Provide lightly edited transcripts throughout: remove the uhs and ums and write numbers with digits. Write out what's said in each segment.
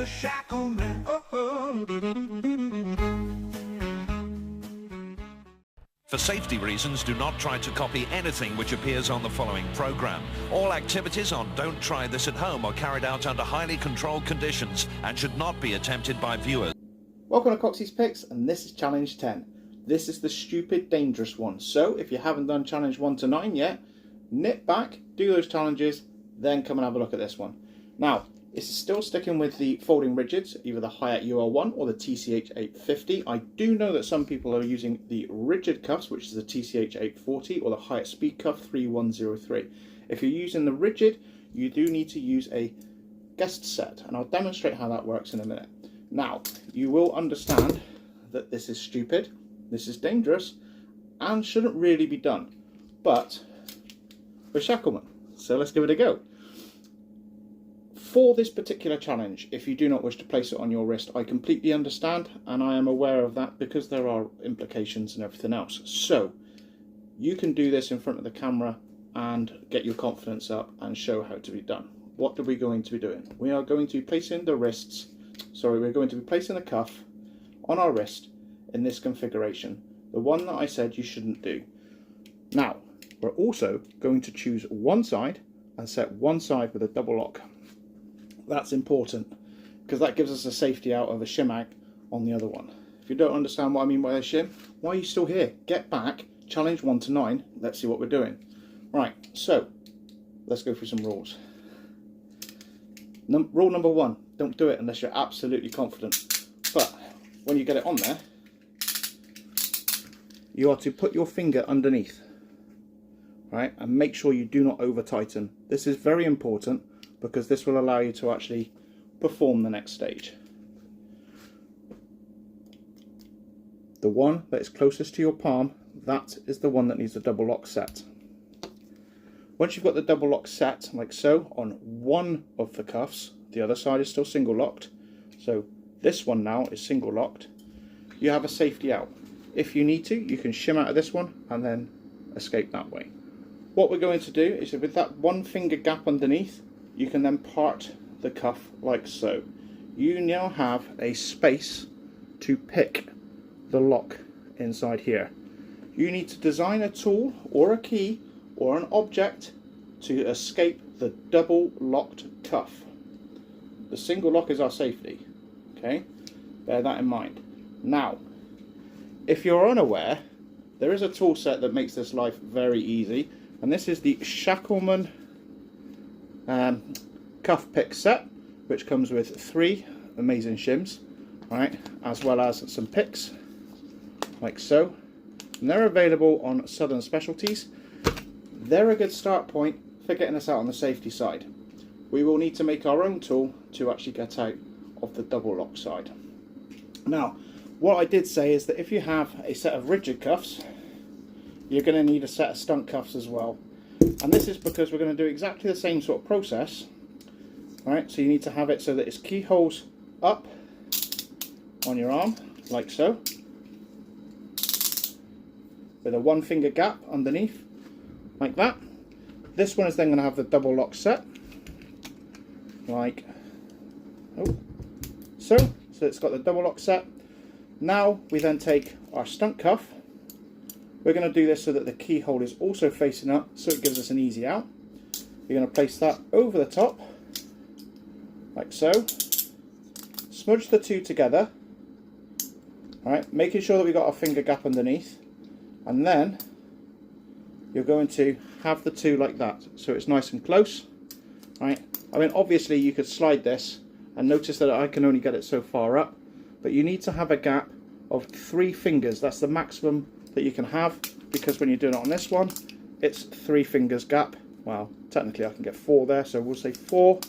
the Shacklemen. Oh. For safety reasons, do not try to copy anything which appears on the following program. All activities on Don't Try This at Home are carried out under highly controlled conditions and should not be attempted by viewers. Welcome to Coxie's Picks, and this is Challenge 10. This is the stupid, dangerous one. So, if you haven't done Challenge 1 to 9 yet, nip back, do those challenges, then come and have a look at this one. Now, this is still sticking with the folding rigids, either the Hayat UL1 or the TCH 850. I do know that some people are using the rigid cuffs, which is the TCH 840 or the Hayat Speed Cuff 3103. If you're using the rigid, you do need to use a guest set, and I'll demonstrate how that works in a minute. Now, you will understand that this is stupid, this is dangerous, and shouldn't really be done. But we're Shacklemen, so let's give it a go. For this particular challenge, if you do not wish to place it on your wrist, I completely understand, and I am aware of that because there are implications and everything else. So, you can do this in front of the camera and get your confidence up and show how to be done. What are we going to be doing? We are going to be placing the wrists, we're going to be placing the cuff on our wrist in this configuration, the one that I said you shouldn't do. Now, we're also going to choose one side and set one side with a double lock. That's important because that gives us a safety out of a shimag on the other one. If you don't understand what I mean by a shim, why are you still here? Get back, challenge 1 to 9, let's see what we're doing. Right, so let's go through some rules. Rule number 1, don't do it unless you're absolutely confident. But when you get it on there, you are to put your finger underneath, right, and make sure you do not over tighten. This is very important because this will allow you to actually perform the next stage. The one that is closest to your palm, that is the one that needs the double lock set. Once you've got the double lock set, like so, on one of the cuffs, the other side is still single locked, so this one now is single locked, you have a safety out. If you need to, you can shim out of this one and then escape that way. What we're going to do is with that one finger gap underneath, you can then part the cuff like so. You now have a space to pick the lock inside here. You need to design a tool or a key or an object to escape the double locked cuff. The single lock is our safety, okay? Bear that in mind. Now, if you're unaware, there is a tool set that makes this life very easy, and this is the Shacklemen cuff pick set, which comes with 3 amazing shims, right, as well as some picks like so, and they're available on Southern Specialties. They're a good start point for getting us out on the safety side. We will need to make our own tool to actually get out of the double lock side. Now, what I did say is that if you have a set of rigid cuffs, you're going to need a set of stunt cuffs as well. And this is because we're going to do exactly the same sort of process. Right, so you need to have it so that it's keyholes up on your arm, like so, with a 1 finger gap underneath, like that. This one is then going to have the double lock set, like so. So it's got the double lock set. Now we then take our stunt cuff. We're going to do this so that the keyhole is also facing up, so it gives us an easy out. You're going to place that over the top, like so. Smudge the two together, alright, making sure that we got our finger gap underneath, and then you're going to have the two like that, so it's nice and close. Right, I mean, obviously you could slide this, and notice that I can only get it so far up, but you need to have a gap of 3 fingers. That's the maximum that you can have, because when you're doing it on this one, it's 3 fingers gap. Well, technically I can get 4 there, so we'll say 4.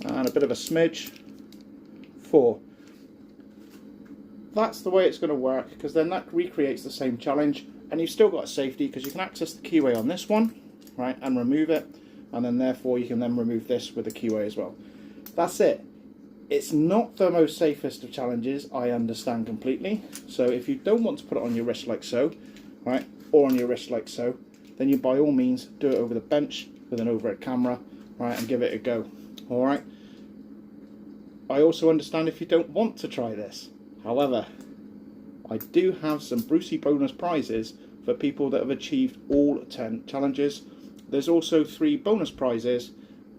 And a bit of a smidge, 4. That's the way it's going to work, because then that recreates the same challenge, and you've still got a safety because you can access the keyway on this one, right, and remove it, and then therefore you can then remove this with the keyway as well. That's it. It's not the most safest of challenges, I understand completely. So if you don't want to put it on your wrist like so, right, or on your wrist like so, then you by all means do it over the bench with an overhead camera, right, and give it a go. Alright, I also understand if you don't want to try this. However, I do have some Brucey bonus prizes for people that have achieved all 10 challenges. There's also 3 bonus prizes,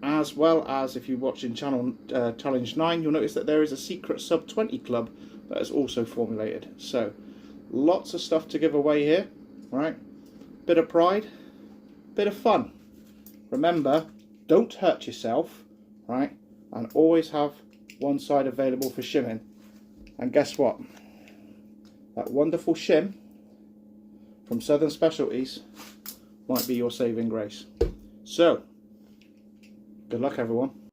as well as if you're watching challenge 9, you'll notice that there is a secret sub 20 club that is also formulated. So lots of stuff to give away here, right? Bit of pride, bit of fun. Remember, don't hurt yourself, right? And always have one side available for shimming. And guess what? That wonderful shim from Southern Specialties might be your saving grace. So, good luck everyone.